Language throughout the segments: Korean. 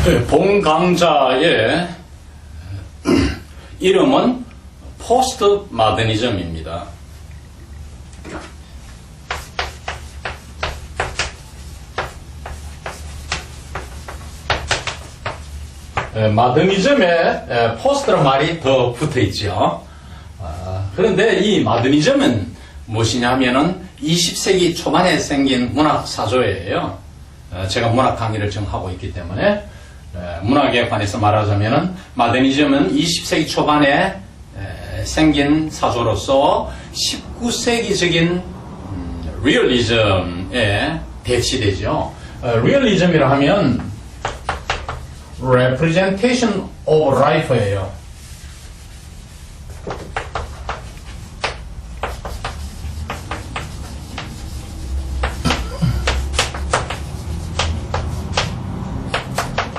본 강좌의 이름은 포스트 마더니즘입니다. 마더니즘에 포스트란 말이 더 붙어 있죠. 그런데 이 마더니즘은 무엇이냐면은 20세기 초반에 생긴 문학 사조예요. 제가 문학 강의를 지금 하고 있기 때문에 문학에 관해서 말하자면은 마더니즘은 20세기 초반에 생긴 사조로서 19세기적인 리얼리즘에 대치되죠. 리얼리즘이라 하면 representation of life예요.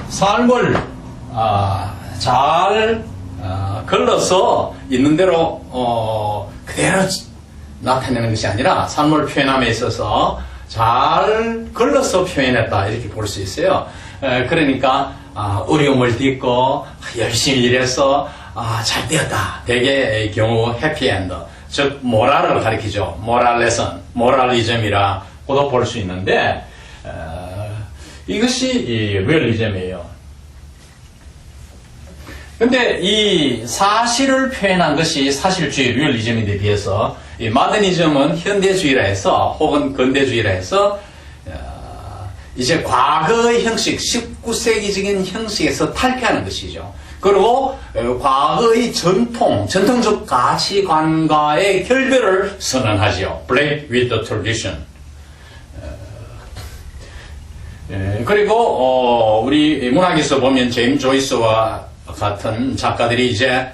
삶을 잘 걸러서 있는 대로 그대로 나타내는 것이 아니라 삶을 표현함에 있어서 잘 걸러서 표현했다 이렇게 볼 수 있어요. 그러니까 어려움을 딛고 열심히 일해서 잘 되었다. 대개의 경우 해피엔드, 즉 모랄을 가리키죠. 모랄 레슨, 모랄리즘이라고도 볼 수 있는데 이것이 리얼리즘이에요. 근데 이 사실을 표현한 것이 사실주의 리얼리즘에 비해서 이 마더니즘은 현대주의라 해서 혹은 근대주의라 해서 이제 과거의 형식, 19세기적인 형식에서 탈피하는 것이죠. 그리고 과거의 전통적 가치관과의 결별을 선언하죠. Break with the tradition. 그리고 우리 문학에서 보면 제임스 조이스와 같은 작가들이 이제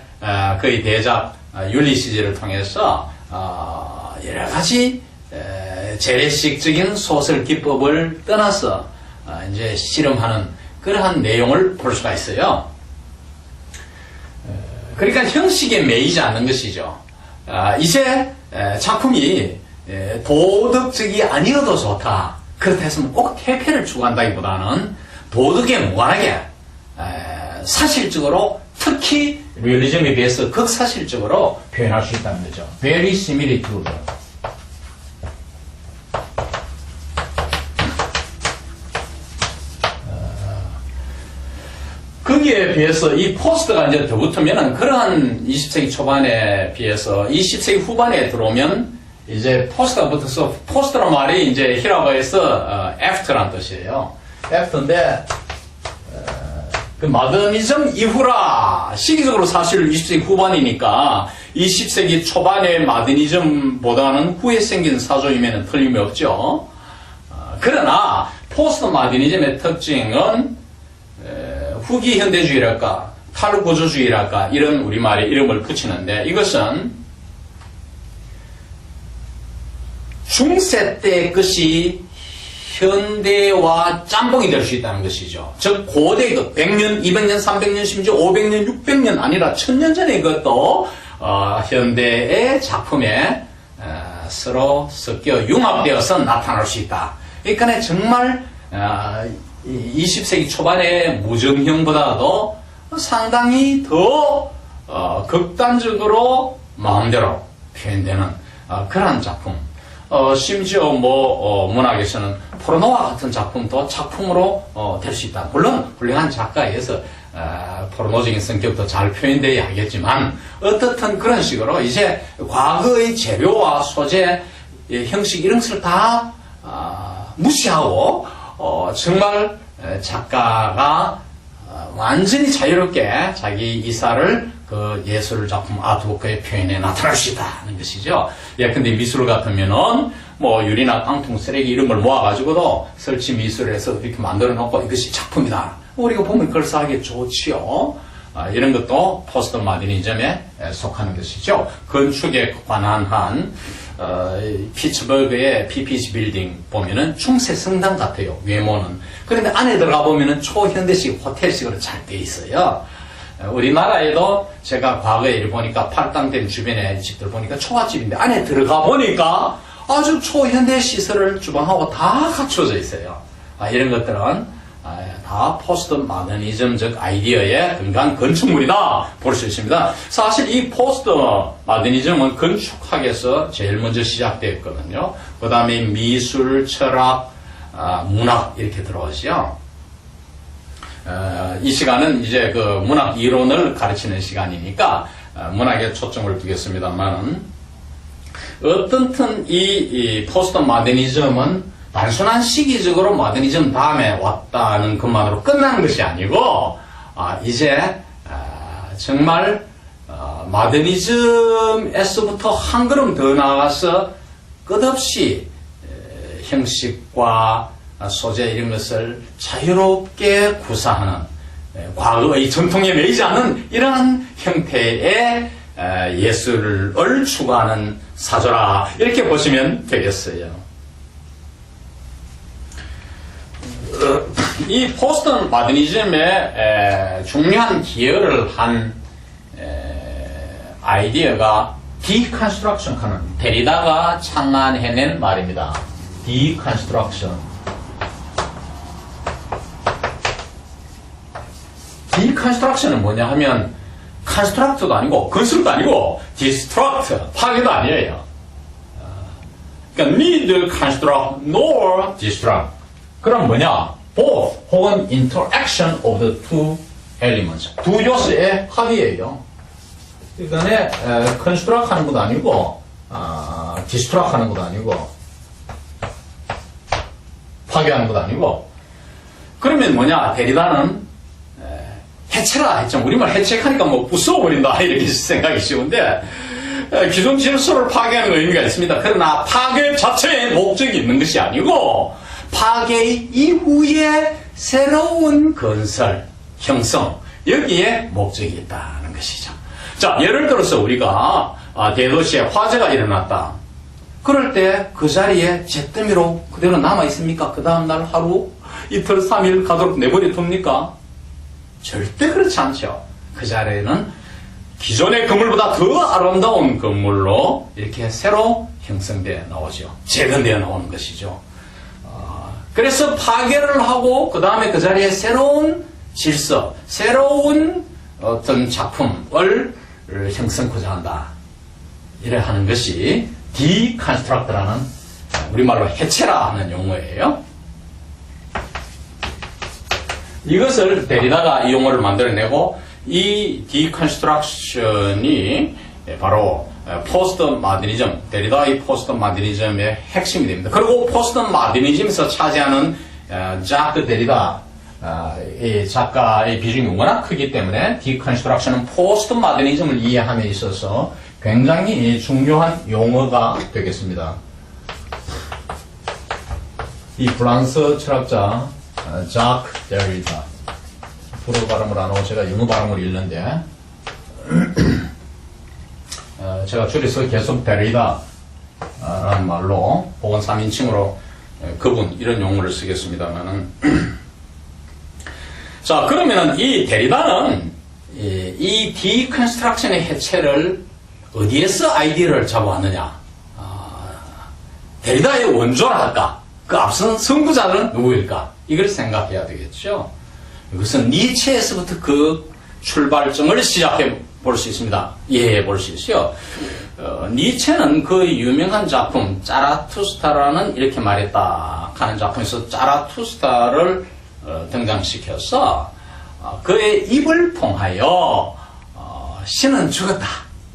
그의 대작 율리시즈를 통해서 여러 가지 재래식적인 소설 기법을 떠나서 이제 실험하는 그러한 내용을 볼 수가 있어요. 그러니까 형식에 매이지 않는 것이죠. 이제 작품이 도덕적이 아니어도 좋다. 그렇다 해서 꼭 퇴폐를 추구한다기보다는 도덕에 무관하게 사실적으로 특히 리얼리즘에 비해서 극사실적으로 표현할 수 있다는 거죠. Verisimilitude. 거기에 비해서 이 포스트가 이제 더 붙으면은 그러한 20세기 초반에 비해서 20세기 후반에 들어오면 이제 포스트가 붙어서 포스트란 말이 이제 히라바에서 after란 뜻이에요. after인데 그 마더니즘 이후라 시기적으로 사실 20세기 후반이니까 20세기 초반의 마더니즘보다는 후에 생긴 사조임에는 틀림이 없죠. 그러나 포스트 마더니즘의 특징은 후기 현대주의랄까 탈구조주의랄까 이런 우리말의 이름을 붙이는데 이것은 중세 때 것이 현대와 짬뽕이 될 수 있다는 것이죠. 즉 고대의 것 100년, 200년, 300년, 심지어 500년, 600년 아니라 1000년 전의 것도 현대의 작품에 서로 섞여 융합되어서 나타날 수 있다. 그러니까 정말 20세기 초반의 무정형보다도 상당히 더 극단적으로 마음대로 표현되는 그러한 작품. 심지어 문학에서는 포르노와 같은 작품도 작품으로 될 수 있다. 물론 훌륭한 작가에 의해서 포르노적인 성격도 잘 표현되어야 하겠지만 어떻든 그런 식으로 이제 과거의 재료와 소재, 형식 이런 것을 다 무시하고 정말 작가가 완전히 자유롭게 자기 이사를 그 예술 작품 아트워크의 표현에 나타날 수 있다는 것이죠. 예컨대 미술 같으면은 유리나 깡통, 쓰레기 이런 걸 모아가지고도 설치 미술을 해서 이렇게 만들어 놓고 이것이 작품이다. 우리가 보면 그럴싸하게 좋지요. 이런 것도 포스트 마더니즘에 속하는 것이죠. 건축에 관한 한 피츠버그의 PPG 빌딩 보면은 중세 성당 같아요. 외모는. 그런데 안에 들어가 보면은 초현대식 호텔식으로 잘 돼 있어요. 우리나라에도 제가 과거에 일 보니까 팔당댐 주변에 집들 보니까 초가집인데 안에 들어가 보니까 아주 초현대 시설을 주방하고 다 갖춰져 있어요. 이런 것들은 다 다 포스트 마더니즘적 아이디어의 근간 건축물이다 볼 수 있습니다. 사실 이 포스트 마더니즘은 건축학에서 제일 먼저 시작되었거든요. 그 다음에 미술, 철학, 문학 이렇게 들어오죠. 이 시간은 이제 그 문학 이론을 가르치는 시간이니까 문학에 초점을 두겠습니다만, 어떻든 이 포스트 마더니즘은 단순한 시기적으로 마더니즘 다음에 왔다는 것만으로 끝나는 것이 아니고, 이제 정말 마더니즘에서부터 한 걸음 더 나아가서 끝없이 형식과 소재 이런 것을 자유롭게 구사하는, 과거의 전통에 매이지 않는 이러한 형태의 예술을 추구하는 사조라, 이렇게 보시면 되겠어요. 이 포스트 마더니즘의 중요한 기여를 한 아이디어가 디컨스트럭션 하는, 데리다가 창안해낸 말입니다. 디컨스트럭션. 디컨스트럭션은 뭐냐 하면, 컨스트럭트도 아니고 건설도 아니고 디스트럭트, 파괴도 아니에요. 그러니까 neither construct nor destruct. 그럼 뭐냐? both 혹은 interaction of the two elements. 두 요소의 합의예요. 그러니까 construct 하는 것도 아니고 destruct 하는 것도 아니고 파괴하는 것도 아니고. 그러면 뭐냐? 데리다는 해체라 했죠. 우리말 해체하니까 뭐 부숴버린다 이렇게 생각이 쉬운데, 기존 질서를 파괴하는 의미가 있습니다. 그러나 파괴 자체에 목적이 있는 것이 아니고, 파괴 이후에 새로운 건설, 형성, 여기에 목적이 있다는 것이죠. 자, 예를 들어서 우리가 대도시에 화재가 일어났다. 그럴 때 그 자리에 잿더미로 그대로 남아있습니까? 그 다음날 하루, 이틀, 3일 가도록 내버려 둡니까? 절대 그렇지 않죠. 그 자리에는 기존의 건물보다 더 아름다운 건물로 이렇게 새로 형성되어 나오죠. 재건되어 나오는 것이죠. 그래서 파괴를 하고 그 다음에 그 자리에 새로운 질서, 새로운 어떤 작품을 형성하고자 한다. 이래 하는 것이 디컨스트럭트라는, 우리말로 해체라 하는 용어예요. 이것을 데리다가 이 용어를 만들어내고, 이 디컨스트럭션이 바로 포스트 마더니즘, 데리다의 포스트 마더니즘의 핵심이 됩니다. 그리고 포스트 마더니즘에서 차지하는 자크 데리다 이 작가의 비중이 워낙 크기 때문에 디컨스트럭션은 포스트 마더니즘을 이해함에 있어서 굉장히 중요한 용어가 되겠습니다. 이 프랑스 철학자 자크 데리다, 불어 발음을 안 하고 제가 영어 발음을 읽는데 제가 줄여서 계속 데리다라는 말로 혹은 3인칭으로 그분 이런 용어를 쓰겠습니다만은 자, 그러면은 이 데리다는 이 디컨스트럭션의 해체를 어디에서 아이디어를 잡아왔느냐? 데리다의 원조라 할까? 그 앞선 선구자는 누구일까? 이걸 생각해야 되겠죠. 이것은 니체에서부터 그 출발점을 시작해 볼 수 있습니다. 이해해 볼 수 있어요. 니체는 그 유명한 작품 짜라투스타라는, 이렇게 말했다 하는 작품에서 짜라투스타를 등장시켜서 그의 입을 통하여 신은 죽었다.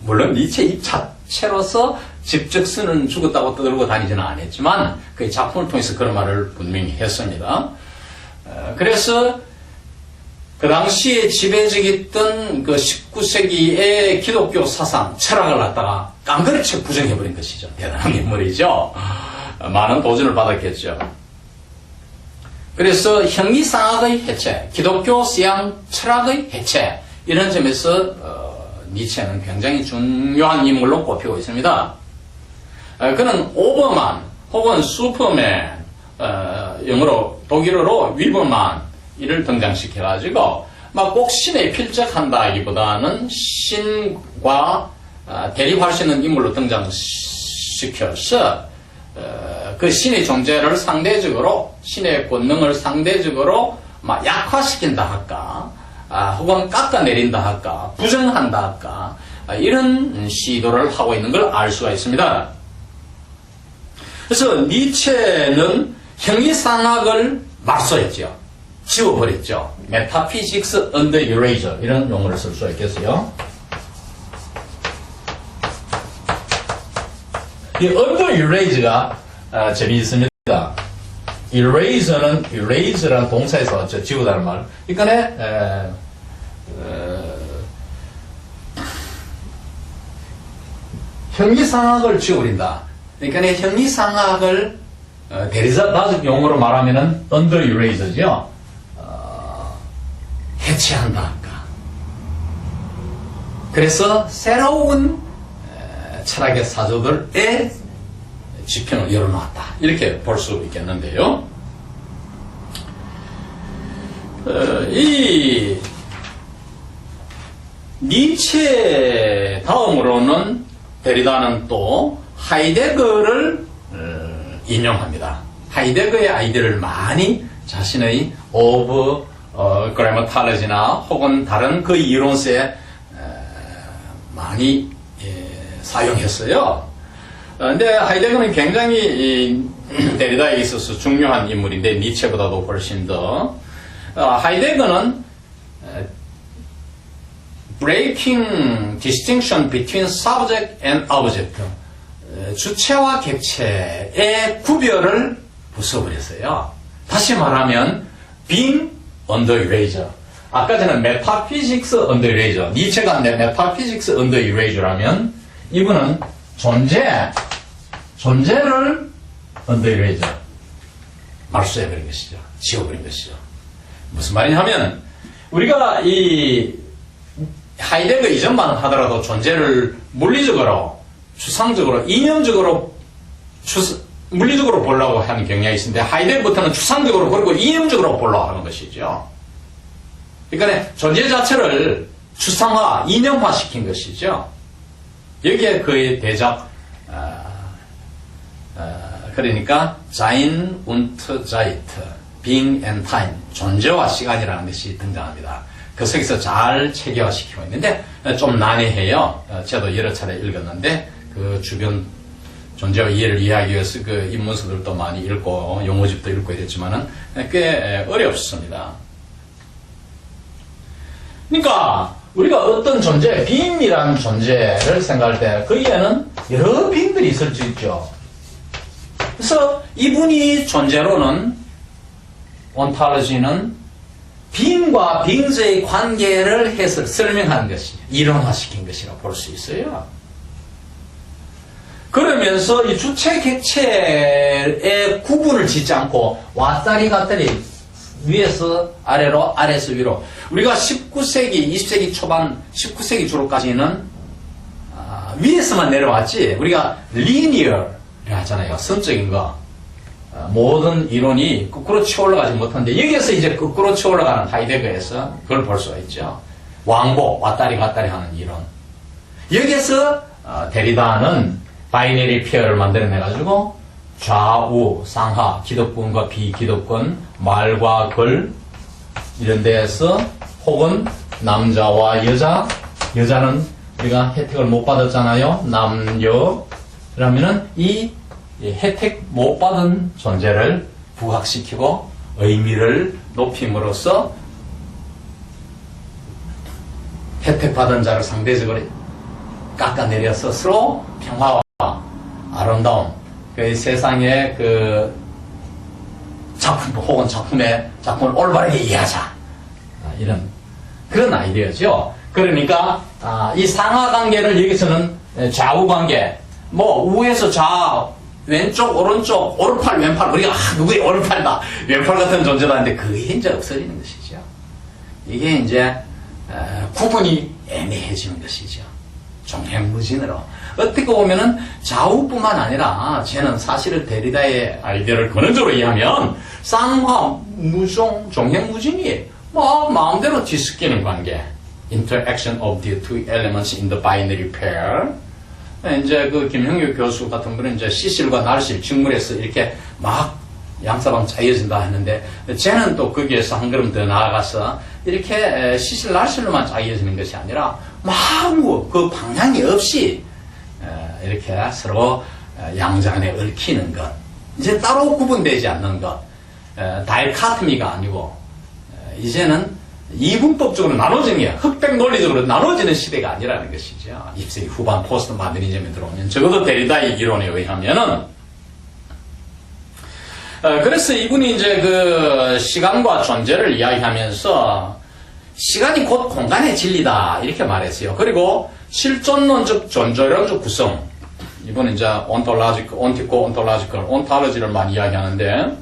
물론 니체 입 자체로서 직접 신은 죽었다고 떠들고 다니지는 않았지만 그의 작품을 통해서 그런 말을 분명히 했습니다. 그래서 그 당시에 지배적이었던 그 19세기의 기독교 사상, 철학을 갖다가 깡그리쳐 부정해버린 것이죠. 대단한 인물이죠. 많은 도전을 받았겠죠. 그래서 형이상학의 해체, 기독교 서양 철학의 해체, 이런 점에서 니체는 굉장히 중요한 인물로 꼽히고 있습니다. 그는 오버만 혹은 슈퍼맨, 영어로 독일어로 위버만 이를 등장시켜가지고 막 꼭 신에 필적한다기보다는 신과 대립할 수 있는 인물로 등장시켜서 그 신의 존재를 상대적으로, 신의 권능을 상대적으로 막 약화시킨다 할까, 혹은 깎아내린다 할까, 부정한다 할까, 이런 시도를 하고 있는 걸 알 수가 있습니다. 그래서 니체는 형이상학을 말소했죠. 지워버렸죠. Metaphysics under erasure 이런 용어를 쓸 수 있겠어요. 이 under erase가 재미있습니다. eraser는 erase라는 동사에서 지우다는 말. 그러니까 형이상학을 지워버린다. 그러니까 형이상학을 대리자적 용어로 말하면은 under eraser죠. 해체한다 할까. 그래서 새로운 철학의 사조들의 지평을 열어놓았다. 이렇게 볼 수 있겠는데요. 이 니체 다음으로는 데리다는 또 하이데거를 인용합니다. 하이데거의 아이디어를 많이 자신의 of 그래머탈러지나 혹은 다른 그 이론서에 많이 사용했어요. 근데 하이데거는 굉장히 데리다에 있어서 중요한 인물인데 니체보다도 훨씬 더 하이데거는 breaking distinction between subject and object 주체와 객체의 구별을 부숴버렸어요. 다시 말하면 being under erasure. 아까 전에 metaphysics under erasure. 니체가 metaphysics under erase라면 이분은 존재를 under erasure. 말소해버린 것이죠. 지워버린 것이죠. 무슨 말이냐 하면 우리가 이 하이데거 이전만 하더라도 존재를 물리적으로 추상적으로 이념적으로 물리적으로 보려고 하는 경향이 있는데 하이데거부터는 추상적으로 그리고 이념적으로 보려고 하는 것이죠. 그러니까 존재 자체를 추상화, 이념화 시킨 것이죠. 여기에 그의 대작 그러니까 Sein und Zeit, Being and Time, 존재와 시간이라는 것이 등장합니다. 그 속에서 잘 체계화시키고 있는데 좀 난해해요. 저도 여러 차례 읽었는데 그 주변 존재와 이해를 이해하기 위해서 그 입문서들도 많이 읽고 용어집도 읽고 이랬지만은 꽤 어렵습니다. 그러니까 우리가 어떤 존재, 빙이라는 존재를 생각할 때 거기에는 여러 빙들이 있을 수 있죠. 그래서 이분이 존재로는 온타로지는 빙과 빙자의 관계를 해서 설명한 것이 이론화시킨 것이라고 볼 수 있어요. 그러면서 이 주체 객체의 구분을 짓지 않고 왔다리 갔다리 위에서 아래로 아래에서 위로 우리가 19세기 20세기 초반 19세기 주로까지는 위에서만 내려왔지 우리가 리니어 하잖아요. 선적인 거 모든 이론이 거꾸로 치어 올라가지 못하는데 여기에서 이제 거꾸로 치어 올라가는 하이데거에서 그걸 볼 수가 있죠. 왕복 왔다리 갔다리 하는 이론. 여기에서 데리다는 바이너리 페어를 만들어내가지고 좌우, 상하, 기독권과 비기독권, 말과 걸 이런 데에서 혹은 남자와 여자, 여자는 우리가 혜택을 못 받았잖아요. 남여 그러면은 이 혜택 못 받은 존재를 부각시키고 의미를 높임으로써 혜택 받은 자를 상대적으로 깎아내려서 서로 평화와 아름다움, 그 세상의 그 작품 혹은 작품을 올바르게 이해하자 이런 그런 아이디어죠. 그러니까 이 상하 관계를 여기서는 좌우 관계, 뭐 우에서 좌, 왼쪽, 오른쪽, 오른팔, 왼팔 우리가 누구의 오른팔이다, 왼팔 같은 존재다 하는데 그게 이제 없어지는 것이죠. 이게 이제 구분이 애매해지는 것이죠. 종횡무진으로. 어떻게 보면은 좌우뿐만 아니라 쟤는 사실은 데리다의 아이디어를 근원적으로 이해하면 쌍화, 무종, 종횡무진이 뭐 마음대로 뒤섞이는 관계. Interaction of the two elements in the binary pair. 이제 그 김형규 교수 같은 분은 이제 시실과 날실 직물에서 이렇게 막 양사방 짜여진다 했는데 쟤는 또 거기에서 한 걸음 더 나아가서 이렇게 시실날실로만 짜여지는 것이 아니라 마구 그 방향이 없이 이렇게 서로 양장에 얽히는 것, 이제 따로 구분되지 않는 것, 다이카트미가 아니고 이제는 이분법적으로 나눠지는 게 흑백 논리적으로 나눠지는 시대가 아니라는 것이죠. 20세기 후반 포스트 마더니즘에 들어오면 적어도 데리다의 이론에 의하면은 그래서 이분이 이제 그 시간과 존재를 이야기하면서 시간이 곧 공간의 진리다 이렇게 말했어요. 그리고 실존론적 존재론적 구성, 이분은 이제 온티코 온톨로지를 많이 이야기하는데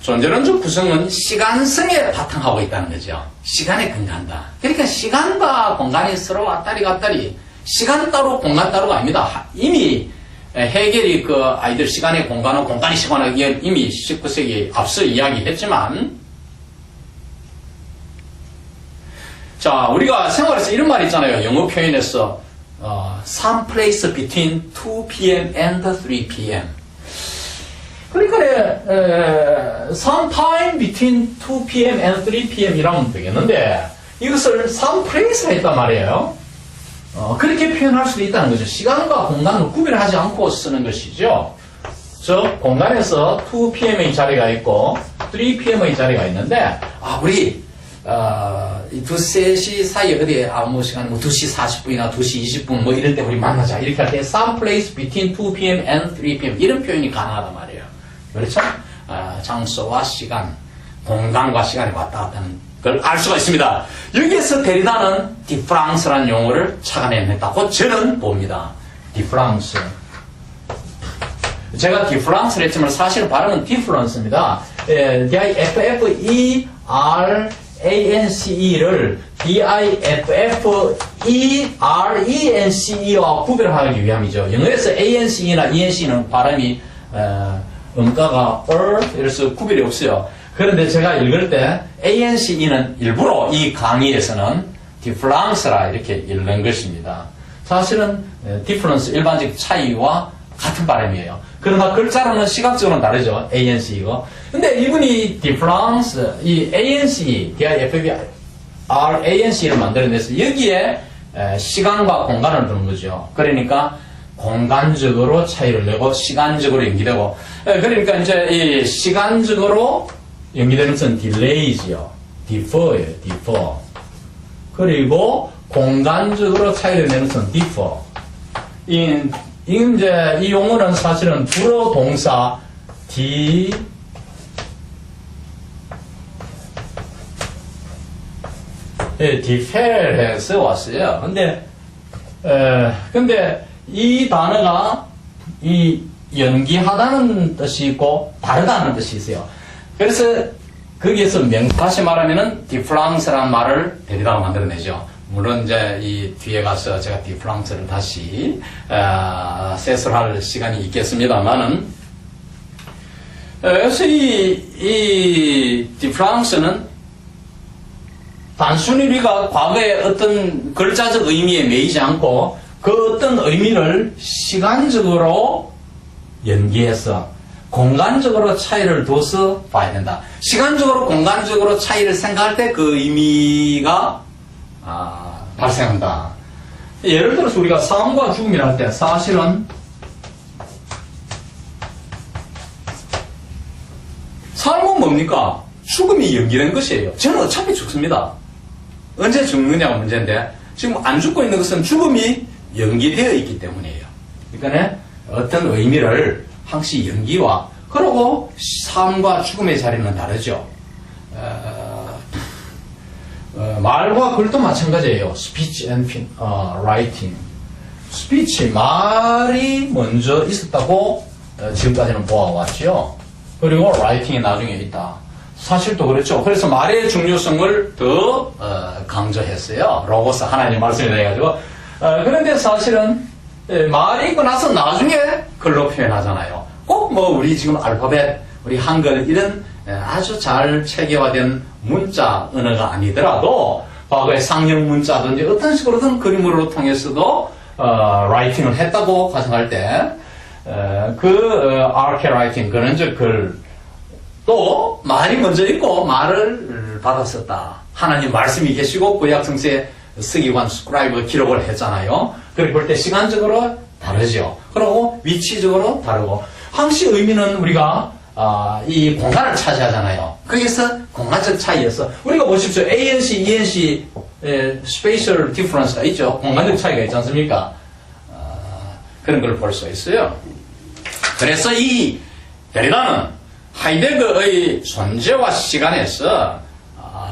존재론적 구성은 시간성에 바탕하고 있다는 거죠. 시간에 근간다. 그러니까 시간과 공간이 서로 왔다리 갔다리, 시간 따로 공간 따로가 아닙니다. 이미 해겔이 그 아이들 시간의 공간은 공간의 시간을 이미 19세기에 앞서 이야기했지만, 자, 우리가 생활에서 이런 말 있잖아요. 영어 표현에서 some place between 2 p.m. and 3 p.m. 그러니까 sometime between 2 p.m. and 3 p.m. 이라면 되겠는데 이것을 some place가 있단 말이에요. 그렇게 표현할 수도 있다는 거죠. 시간과 공간을 구별하지 않고 쓰는 것이죠. 즉 공간에서 2 p.m.의 자리가 있고 3 p.m.의 자리가 있는데 우리 2, 3시 사이에 어디에 아무 시간, 2시 40분이나 2시 20분 이럴 때 우리 만나자 이렇게 할 때 some place between 2 p.m. and 3 p.m. 이런 표현이 가능하단 말이에요. 그렇죠? 장소와 시간, 공간과 시간이 왔다 갔다 하는 걸 알 수가 있습니다. 여기에서 데리다는 디프랑스라는 용어를 찾아내냈다고 저는 봅니다. 디프랑스. 제가 디프랑스를 했지만 사실 발음은 디프런스입니다. D-I-F-F-E-R-A-N-C-E를 D-I-F-F-E-R-E-N-C-E와 구별하기 위함이죠. 영어에서 A-N-C-E나 E-N-C-E는 발음이 음가가 이래서 구별이 없어요. 그런데 제가 읽을 때 ANCE는 일부러 이 강의에서는 디프랑스라 이렇게 읽는 것입니다. 사실은 디프런스 일반적 차이와 같은 발음이에요. 그러나 글자로는 시각적으로는 다르죠. ANCE가. 근데 이분이 디프랑스, 이 ANCE, DIFFR-ANCE를 만들어내서 여기에 시간과 공간을 두는 거죠. 그러니까 공간적으로 차이를 내고 시간적으로 연기되고, 그러니까 이제 이 시간적으로 연기되는 것은 delay지요. defer예요. defer. 그리고 공간적으로 차이를 내는 것은 differ. 이제 이 용어는 사실은 불어 동사 defer해서 왔어요. 근데 이 단어가 이 연기하다는 뜻이 있고 다르다는 뜻이 있어요. 그래서 거기에서 다시 말하면은 디프랑스라는 말을 데리다가 만들어내죠. 물론 이제 이 뒤에 가서 제가 디프랑스를 다시 세설할 시간이 있겠습니다만은, 그래서 이 디프랑스는 단순히 우리가 과거의 어떤 글자적 의미에 매이지 않고 그 어떤 의미를 시간적으로 연기해서 공간적으로 차이를 둬서 봐야 된다. 시간적으로 공간적으로 차이를 생각할 때 그 의미가 발생한다. 예를 들어서 우리가 삶과 죽음이라 할 때 사실은 삶은 뭡니까? 죽음이 연기된 것이에요. 저는 어차피 죽습니다. 언제 죽느냐가 문제인데 지금 안 죽고 있는 것은 죽음이 연기되어 있기 때문이에요. 그러니까 어떤 의미를 항시 연기와, 그리고 삶과 죽음의 자리는 다르죠. 말과 글도 마찬가지예요. speech and writing. speech, 말이 먼저 있었다고 지금까지는 보아왔죠. 그리고 writing이 나중에 있다. 사실도 그렇죠. 그래서 말의 중요성을 더 강조했어요. 로고스 하나님 말씀이 돼가지고. 그런데 사실은 말이 있고 나서 나중에 글로 표현하잖아요. 꼭 우리 지금 알파벳, 우리 한글 이런 아주 잘 체계화된 문자 언어가 아니더라도 과거의 상형 문자든지 어떤 식으로든 그림으로 통해서도 라이팅을 했다고 가정할 때 arche writing, 그런 글, 또 말이 먼저 있고 말을 받았었다. 하나님 말씀이 계시고 구약 성서에 서기관 스크라이브가 기록을 했잖아요. 그걸 볼 때 시간적으로 다르죠. 그리고 위치적으로 다르고 항시 의미는 우리가 이 공간을 차지하잖아요. 거기서 공간적 차이에서 우리가 보십시오. ANC, ENC spatial difference가 있죠. 공간적 차이가 있지 않습니까? 그런 걸 볼 수 있어요. 그래서 이 데리다는 하이데거의 존재와 시간에서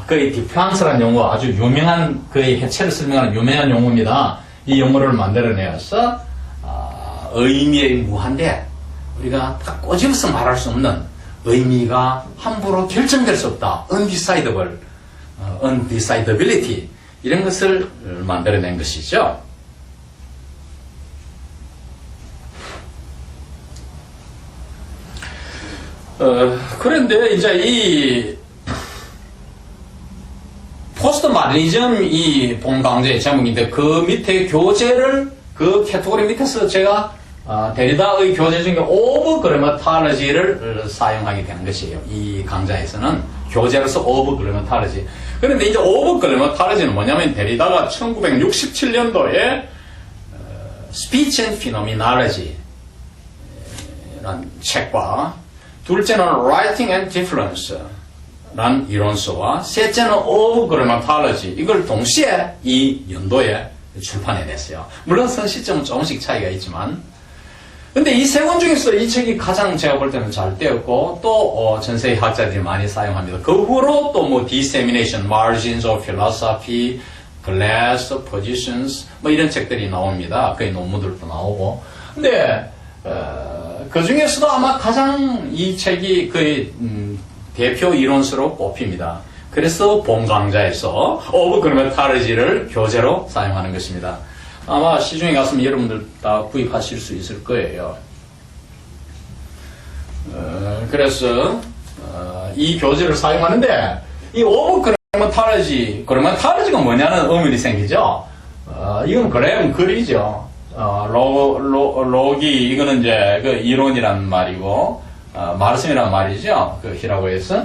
그의 디프랑스라는 용어, 아주 유명한 그의 해체를 설명하는 유명한 용어입니다. 이 용어를 만들어내어서 의미의 무한대, 우리가 다 꼬집어서 말할 수 없는 의미가 함부로 결정될 수 없다. undecidable, undecidability 이런 것을 만들어낸 것이죠. 그런데 이제 이 포스트 마더니즘 이 본강좌의 제목인데 그 밑에 교재를 그 캐테고리 밑에서 제가 데리다의 교재 중에 오브 그래머탈러지를 사용하게 되는 것이에요. 이 강좌에서는 교재로서 오브 그래머탈러지. 그런데 이제 오브 그래머탈러지는 뭐냐면 데리다가 1967년도에 Speech and Phenomenology 라는 책과 둘째는 Writing and Difference 란 이론서와 셋째는 Of Grammatology 이걸 동시에 이 연도에 출판해냈어요. 물론 선 시점은 조금씩 차이가 있지만 근데 이 세 권 중에서 이 책이 가장 제가 볼 때는 잘 되었고 또 전 세계 학자들이 많이 사용합니다. 그 후로 또 뭐 Dissemination, Margins of Philosophy, Class, Positions 뭐 이런 책들이 나옵니다. 그 논문들도 나오고 근데 그 중에서도 아마 가장 이 책이 그 대표 이론서로 꼽힙니다. 그래서 본 강좌에서 오브 그래머탈러지를 교재로 사용하는 것입니다. 아마 시중에 갔으면 여러분들 다 구입하실 수 있을 거예요. 그래서 이 교재를 사용하는데 이 오브 그래머탈러지가 뭐냐는 의문이 생기죠. 이건 그램 글이죠. 로기 이거는 이제 그 이론이란 말이고 말씀이란 말이죠. 그 히라고 해서.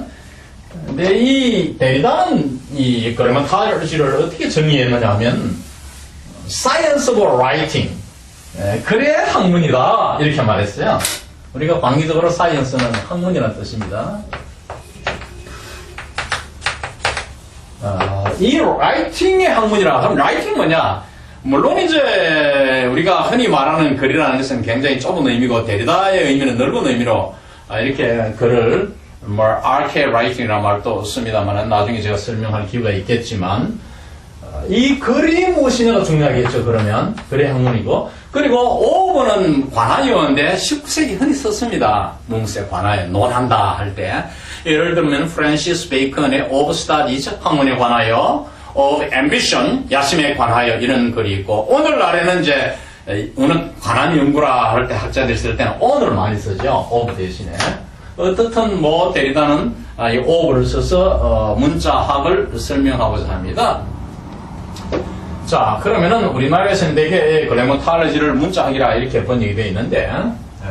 근데 이 데리다는 이 그래머탈러지를 어떻게 정의했느냐 하면 Science of Writing 글의 학문이다 이렇게 말했어요. 우리가 광기적으로 사이언스는 학문이라는 뜻입니다. 이 writing의 학문이라 하면 writing 뭐냐? 물론 이제 우리가 흔히 말하는 글이라는 것은 굉장히 좁은 의미고 데리다의 의미는 넓은 의미로 이렇게 글을 arche writing이라는 말도 씁니다만 나중에 제가 설명할 기회가 있겠지만 이 글이 무엇이냐가 중요하겠죠. 그러면 글의 학문이고 그리고 오브는 관하여인데 19세기 흔히 썼습니다. 문세 관하여 논한다 할 때 예를 들면 프랜시스 베이컨의 Of Studies 학문에 관하여 of ambition, 야심에 관하여 이런 글이 있고 오늘날에는 이제 어느 관한 연구라 할 때 학자들이 쓸 때는 on을 많이 쓰죠. of 대신에 어떻든 뭐 데리다는 이 of를 써서 문자학을 설명하고자 합니다. 자 그러면은 우리나라에서는 되게 그래머탈러지를 문자학이라 이렇게 번역이 되어 있는데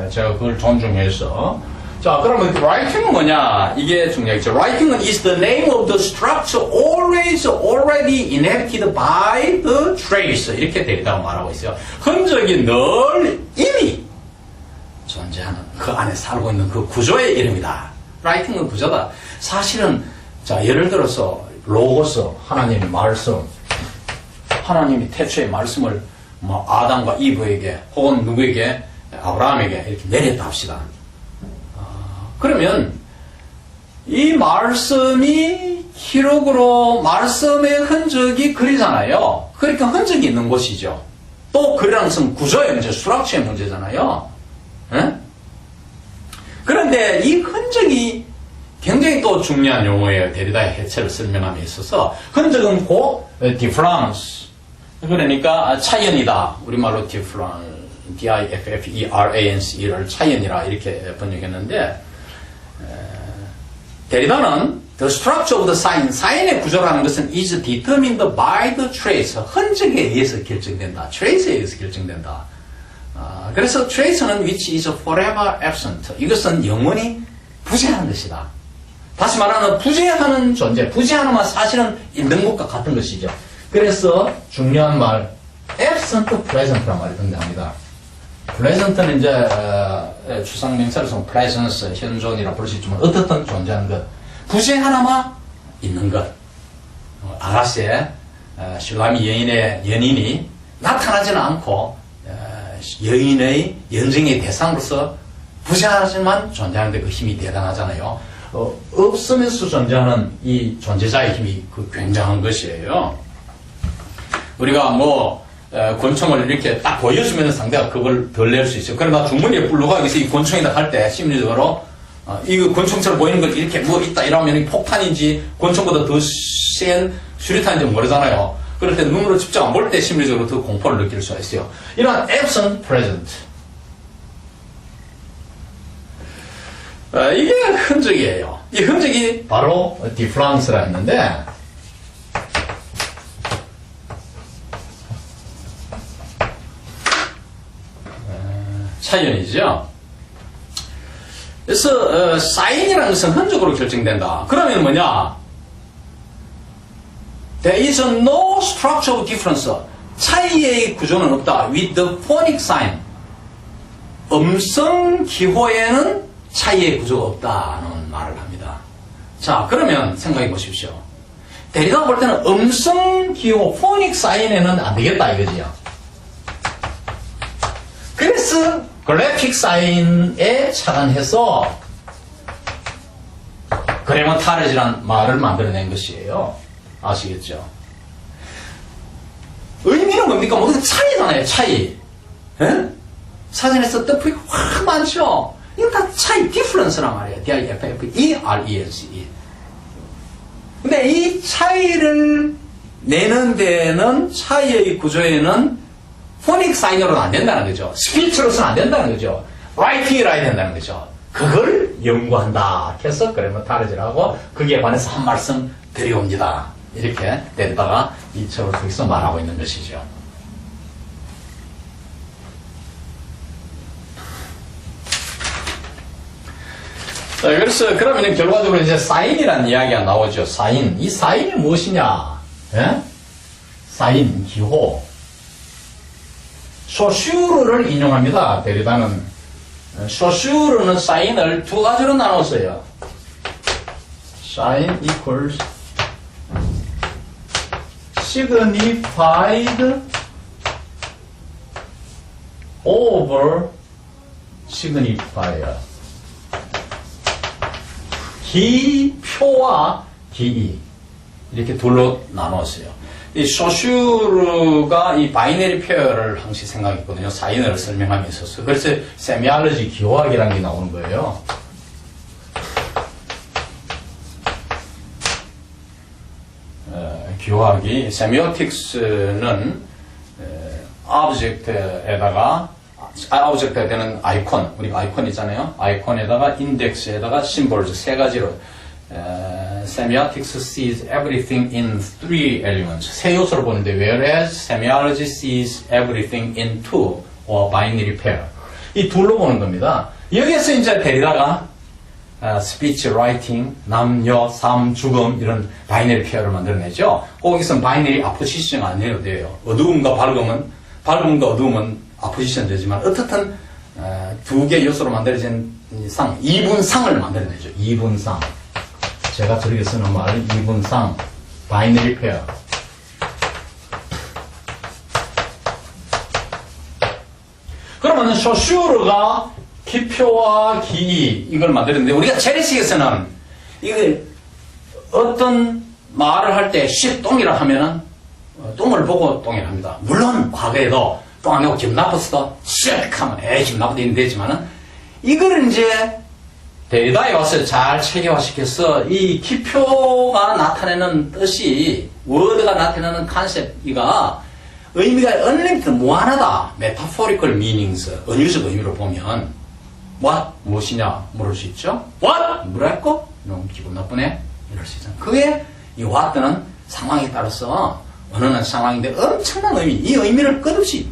제가 그걸 존중해서 자, 그러면 writing은 뭐냐? 이게 중요하겠죠. Writing은 is the name of the structure already inhabited by the trace. 이렇게 데리다가 말하고 있어요. 흔적이 늘 이미 존재하는 그 안에 살고 있는 그 구조의 이름이다. writing은 구조다. 사실은 자, 예를 들어서 로고스, 하나님의 말씀. 하나님이 태초의 말씀을 뭐 아담과 이브에게 혹은 누구에게 아브라함에게 이렇게 내렸다 합시다. 그러면 이 말씀이 기록으로 말씀의 흔적이 글이잖아요. 그러니까 흔적이 있는 곳이죠. 또 글이라는 것은 구조의 문제, 수락처의 문제잖아요. 에? 그런데 이 흔적이 굉장히 또 중요한 용어예요. 데리다의 해체를 설명함에 있어서 흔적은 곧 difference 그러니까 차이언이다. 우리말로 difference difference를 차이언이라 이렇게 번역했는데 데리다는 the structure of the sign, 사인의 구조라는 것은 is determined by the trace, 흔적에 의해서 결정된다. trace에 의해서 결정된다. 그래서 trace는 which is forever absent. 이것은 영원히 부재하는 것이다. 다시 말하면 부재하는 존재, 부재하는 말 사실은 있는 것과 같은 것이죠. 그래서 중요한 말 absent present란 말이 등장합니다. present는 이제 추상명사로서 presence, 현존이라 부를 수 있지만 어떻든 존재하는 것. 부재하나마 있는 것. 아가씨의 슐라미 여인의 연인이 나타나지는 않고 여인의 연정의 대상으로서 부재하지만 존재하는데 그 힘이 대단하잖아요. 없으면서 존재하는 이 존재자의 힘이 그 굉장한 것이에요. 우리가 뭐 권총을 이렇게 딱 보여주면 상대가 그걸 덜 낼 수 있어요. 그러나 주머니에 불로가 여기서 이 권총이다 할 때 심리적으로 이거 권총처럼 보이는 걸 이렇게 뭐 있다 이러면 폭탄인지 권총보다 더 센 수류탄인지 모르잖아요. 그럴 때 눈으로 직접 안 볼 때 심리적으로 더 공포를 느낄 수가 있어요. 이런 absent, present. 이게 흔적이에요. 이 흔적이 바로 디프랑스라 했는데 차이언이죠. 그래서 사인이라는 것은 흔적으로 결정된다. 그러면 뭐냐? There is no structure of difference. 차이의 구조는 없다. With the phonic sign. 음성 기호에는 차이의 구조가 없다는 말을 합니다. 자, 그러면 생각해 보십시오. 데리다가 볼 때는 음성 기호, phonic sign에는 안 되겠다 이거지요. 그래서 그래픽 사인에 착안해서 그레먼타르지라는 말을 만들어낸 것이에요. 아시겠죠? 의미는 뭡니까? 모두 차이잖아요, 차이. 에? 사전에서 뜻풀이 확 많죠? 이건 다 차이, difference란 말이에요. D-I-F-F-E-R-E-N-C-E. 근데 이 차이를 내는 데는 차이의 구조에는 포닉 사인으로는 안 된다는 거죠. 스피치로서는 안 된다는 거죠. 라이팅이라 해야 된다는 거죠. 그걸 연구한다. 해서 그러면 다르지라고 거기에 관해서 한 말씀 드려옵니다. 이렇게 내다가 이 책을 통해서 말하고 있는 것이죠. 자, 그래서 그러면 결과적으로 이제 사인이라는 이야기가 나오죠. 사인. 이 사인이 무엇이냐? 예? 사인, 기호. 소슈르를 인용합니다. 데리다는 소슈르는 사인을 두 가지로 나눴어요. sign equals signified over signifier. 기표와 기이 이렇게 둘로 나눴어요. 이 소슈르가 이 바이너리 페어를 항시 생각했거든요. 사인을 설명함에 있어서. 그래서 세미알러지 기호학이라는 게 나오는 거예요. 기호학이 세미오틱스는 오브젝트에다가 오브젝트에 되는 아이콘, 우리가 아이콘 있잖아요. 아이콘에다가 인덱스에다가 심볼즈 세 가지로 Semiotics sees everything in three elements. 세 요소를 보는데 whereas Semiology sees everything in two or binary pair. 이 둘로 보는 겁니다. 여기에서 이제 데리다가 speech, writing, 남녀, 삶, 죽음 이런 바이너리 페어를 만들어내죠. 거기서는 바이너리 아포지션 안 해도 돼요. 어두움과 밝음과 어두움은 아포지션 되지만 어떻든 두 개 요소로 만들어진 상, 이분상을 만들어내죠. 이분상. 제가 저렇게 쓰는 말은 이분상, 바이너리 페어. 그러면 소슈르가 기표와 기이 이걸 만들었는데 우리가 재래식에서는 이걸 어떤 말을 할 때 똥이라 하면은 똥을 보고 똥이라 합니다. 물론 과거에도 똥 안 하고 기분 나빴어도 하면 기분 나쁘다 이런 되지만은 이걸 이제 데리다에 와서 잘 체계화시켜서 이 기표가 나타내는 뜻이 워드가 나타내는 컨셉이가 의미가 unlimited 무한하다. metaphorical meanings 은유적 의미로 보면 what 무엇이냐 물을 수 있죠. what 뭐랄까 너무 기분 나쁘네 이럴 수 있잖아. 그게 이 what는 상황에 따라서 어느 상황인데 엄청난 의미 이 의미를 끝없이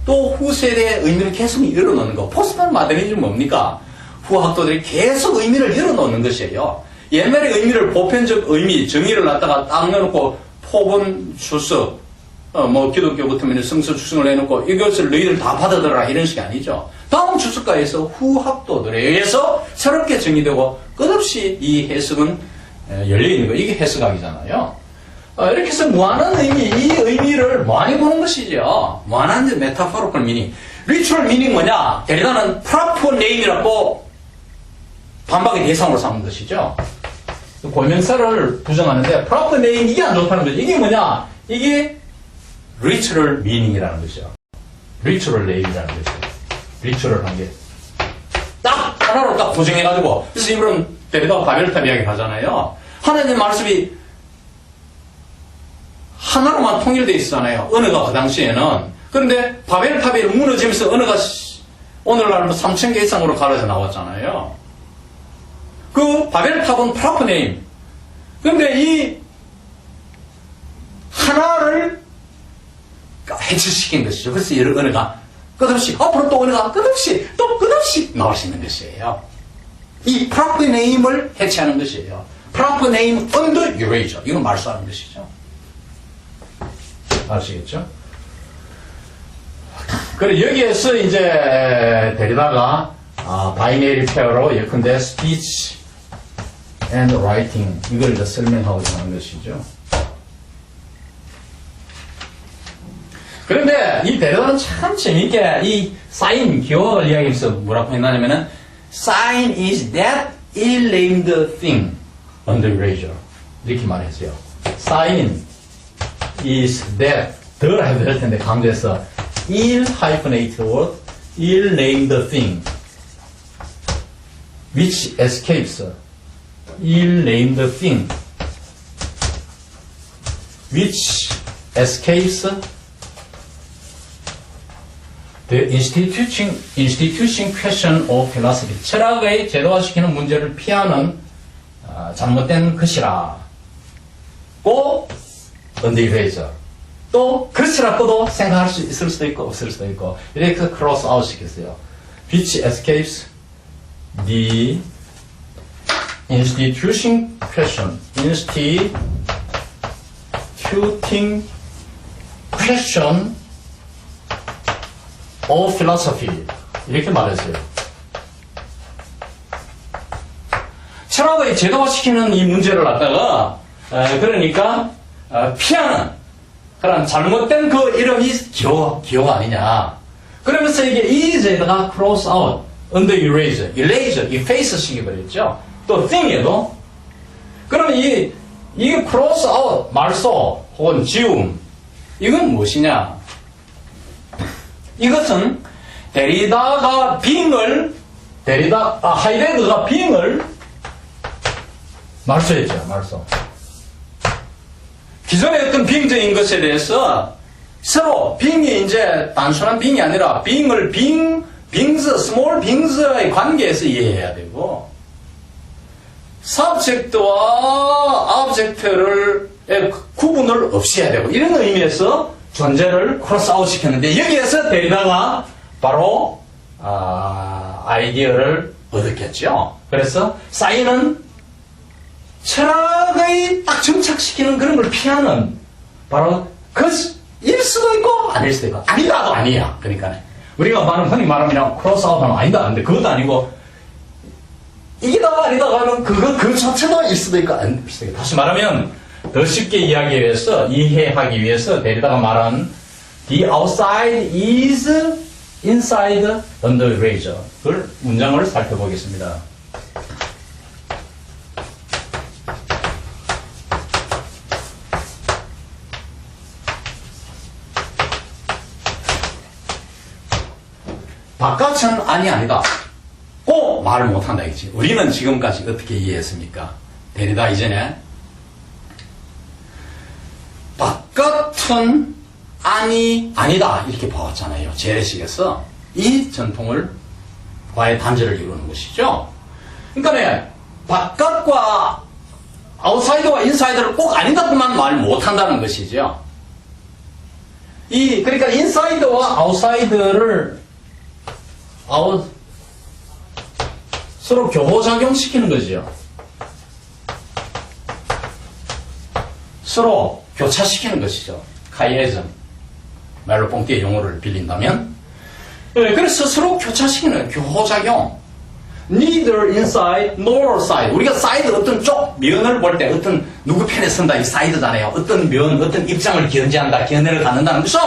또 후세대의 의미를 계속 열어놓는 거. 포스트모던 모더니즘이 뭡니까? 후학도들이 계속 의미를 열어놓는 것이에요. 옛날의 의미를 보편적 의미, 정의를 갖다가 딱 내놓고 포분, 추석, 뭐 기독교 같으면 성서 추석을 해놓고 이것을 너희들 다 받아들여라 이런 식이 아니죠. 다음 주석가에서 후학도들에 의해서 새롭게 정의되고 끝없이 이 해석은 열려있는 거예요. 이게 해석학이잖아요. 이렇게 해서 무한한 의미, 이 의미를 많이 보는 것이죠. 무한한 메타포리컬 미닝. 리추얼 미닝 뭐냐? 데리다는 프로퍼 네임이라고 반박의 대상으로 삼는 것이죠. 고명사를 부정하는데 프로퍼 네임 이게 안 좋다는 거죠. 이게 뭐냐? 이게 리추얼 미닝이라는 것이죠. 리추얼 네임이라는 것이죠. 리추얼 한 게. 딱 하나로 딱 고정해가지고. 그래서 이분은 데리다가 바벨탑 이야기를 하잖아요. 하나님 말씀이 하나로만 통일되어 있었잖아요. 언어가 그 당시에는. 그런데 바벨탑이 무너지면서 언어가 오늘날 3,000개 이상으로 갈라져 나왔잖아요. 그 바벨탑은 프로퍼 네임. 그런데 이 하나를 해체시킨 것이죠. 그래서 여러 언어가 끝없이 앞으로 또 언어가 끝없이 또 끝없이 나올 수 있는 것이에요. 이 프로퍼 네임을 해체하는 것이에요. 프로퍼 네임 언더 유레이저. 이건 말소하는 것이죠. 아시겠죠? 그래 여기에서 이제 데리다가 바이너리 페어로 예컨대 speech and writing 이걸 이제 설명하고자 하는 것이죠. 그런데 이 데리다는 참 재밌게 이 사인 기호학을 이야기해서 뭐라고 했냐면은 sign is that ill-named thing under erasure 이렇게 말했어요. sign is that 덜 해도 될 텐데 강조해서 ill-hyphenated word ill-named thing which escapes ill-named thing which escapes the institution question of philosophy 철학의 제도화시키는 문제를 피하는 잘못된 것이라 고 under erasure 또 그렇지라고도 생각할 수 있을 수도 있고 없을 수도 있고 이렇게 cross out 시켰어요. which escapes the institution question instituting question of philosophy 이렇게 말했어요. 철학의 제도화시키는 이 문제를 갖다가 그러니까 피하는 그런 잘못된 그 이름이 기호 아니냐. 그러면서 이게 is에다가 cross out, under erasure, efface 시켜버렸죠. 또 thing에도. 그러면 이게 cross out, 말소 혹은 지움 이건 무엇이냐? 이것은 데리다가 하이데거가 빙을 말소했죠. 말소. 기존의 어떤 빙적인 것에 대해서 서로 빙이 이제 단순한 빙이 아니라 빙을 스몰 빙스의 관계에서 이해해야 되고 subject와 object를 구분을 없이 해야 되고 이런 의미에서 존재를 크로스아웃 시켰는데 여기에서 데리다가 바로 아이디어를 얻었겠죠. 그래서 사인은 철학의 딱 정착시키는 그런 걸 피하는 바로 그일 수도 있고 아닐 수도 있고 아니다도 아니야. 그러니까 우리가 흔히 말하면 크로스아웃하면 아니다. 근데 그것도 아니고 이기다 아니다 하면 그 자체도 일 수도 있고 아닐 수도 있고 다시 말하면 더 쉽게 이해하기 위해서 데리다가 말한 the outside is inside under erasure 그 문장을 살펴보겠습니다. 바깥은 아니다. 꼭 말을 못한다 이거지. 우리는 지금까지 어떻게 이해했습니까? 데리다 이전에 바깥은 아니다 이렇게 봐왔잖아요. 재래식에서 이 전통을 과의 단절을 이루는 것이죠. 그러니까 바깥과 아웃사이드와 인사이드를 꼭 아니다고만 말 못한다는 것이죠. 그러니까 인사이드와 아웃사이드를 서로 교호작용시키는 거죠. 서로 교차시키는 것이죠. 카이에즘. 말로 뽕띠의 용어를 빌린다면. 그래서 서로 교차시키는 교호작용. Neither inside nor outside. 우리가 사이드 어떤 쪽, 면을 볼 때 어떤 누구 편에 선다, 이 사이드잖아요. 어떤 면, 어떤 입장을 견지한다, 견해를 갖는다는 것은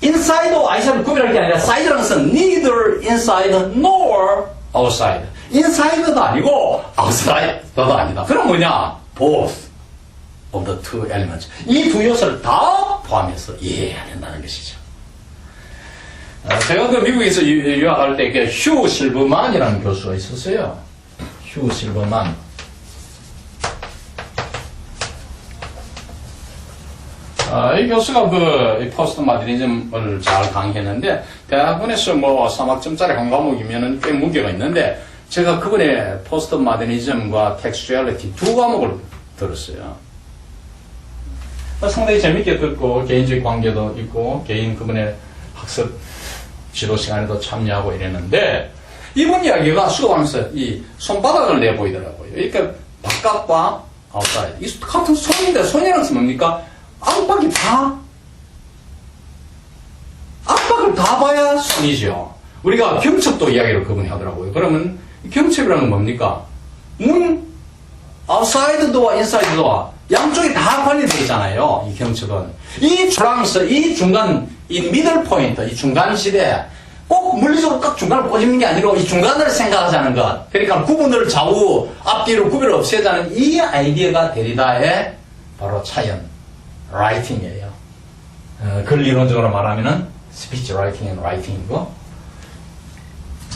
inside와 outside를 구별할 게 아니라 사이드라는 것은 neither inside nor outside. inside도 아니고 outside도 아니다. 그럼 뭐냐? both of the two elements. 이 두 요소를 다 포함해서 이해해야 된다는 것이죠. 제가 그 미국에서 유학할 때 휴 실버만이라는 교수가 있었어요. 휴 실버만. 이 교수가 이 포스트 마더니즘을 잘 강의했는데, 대학원에서 3학점짜리 한 과목이면은 꽤 무게가 있는데, 제가 그분의 포스트 마더니즘과 텍스츄얼리티 두 과목을 들었어요. 상당히 재밌게 듣고, 개인적 관계도 있고, 그분의 학습 지도 시간에도 참여하고 이랬는데, 이분 이야기가 수업하면서 이 손바닥을 내보이더라고요. 그러니까 바깥과 아웃사이드. 이 같은 손인데, 손이라는 것은 뭡니까? 안팎을 다 봐야 손이죠. 우리가 경첩도 이야기를 그분이 하더라고요. 그러면 경첩이라는 건 뭡니까? 아웃사이드 도어와 인사이드 도어 양쪽이 다 관리되어 있잖아요. 이 경첩은. 이 프랑스, 이 중간, 이 미들 포인트, 이 중간 시대 꼭 물리적으로 딱 중간을 꽂는 게 아니라 이 중간을 생각하자는 것. 그러니까 구분을 좌우, 앞뒤로 구별을 없애자는 이 아이디어가 데리다의 바로 차연, 라이팅이에요. 글 이론적으로 말하면은 스피치 라이팅 앤 라이팅이고,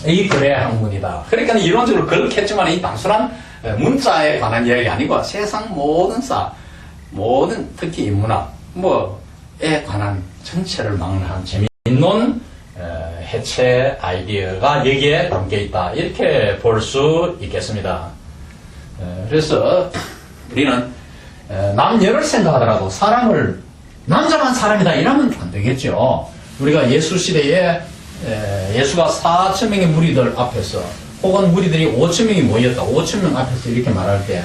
이 글의 학문이다. 그러니까 이론적으로 그렇겠지만 이 단순한 문자에 관한 이야기 아니고 세상 모든 특히 인문학 에 관한 전체를 망라한 재미있는 해체 아이디어가 여기에 담겨 있다. 이렇게 볼 수 있겠습니다. 그래서 우리는 남녀를 생각하더라도 사람을 남자만 사람이다 이러면 안 되겠죠. 우리가 예수 시대에 예수가 4,000명의 무리들 앞에서 혹은 무리들이 5,000명이 모였다. 5,000명 앞에서 이렇게 말할 때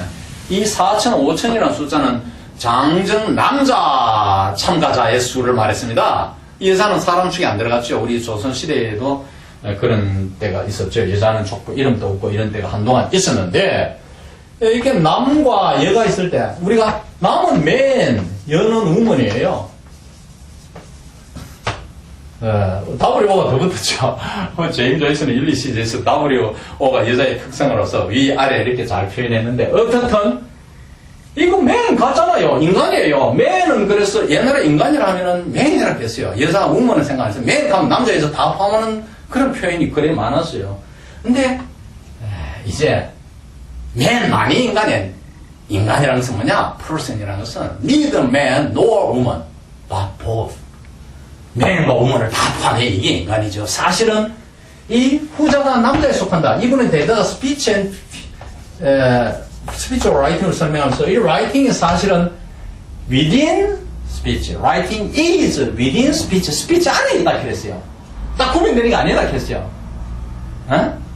이 4,000, 5,000이라는 숫자는 장정 남자 참가자의 수를 말했습니다. 이 여자는 사람 축에 안 들어갔죠. 우리 조선시대에도 그런 때가 있었죠. 여자는 족보 이름도 없고 이런 때가 한동안 있었는데, 이렇게 남과 여가 있을 때 우리가 남은 맨, 여는 우먼이에요. WO가 더 붙었죠. 제임 조이스는 율리시즈에서 WO가 여자의 특성으로서 위아래 이렇게 잘 표현했는데, 어떻든 이거 맨 같잖아요. 인간이에요. 맨은 그래서 옛날에 인간이라 하면은 맨이라고 했어요. 여자 우먼을 생각해서 맨 가면 남자 여자 다 포함하는 그런 표현이 그래 많았어요. 근데 이제 맨만이 인간이라는 것은 뭐냐? person이라는 것은 neither man nor woman but both. 맨과 우먼을 다 포함해. 이게 인간이죠. 사실은 이 후자가 남자에 속한다. 이분은 대다가 스피치 라이팅을 설명하면서 이 라이팅이 사실은 within speech. writing is within speech. speech 안에 있다 그랬어요. 딱 구분되는 게 아니다 그랬어요.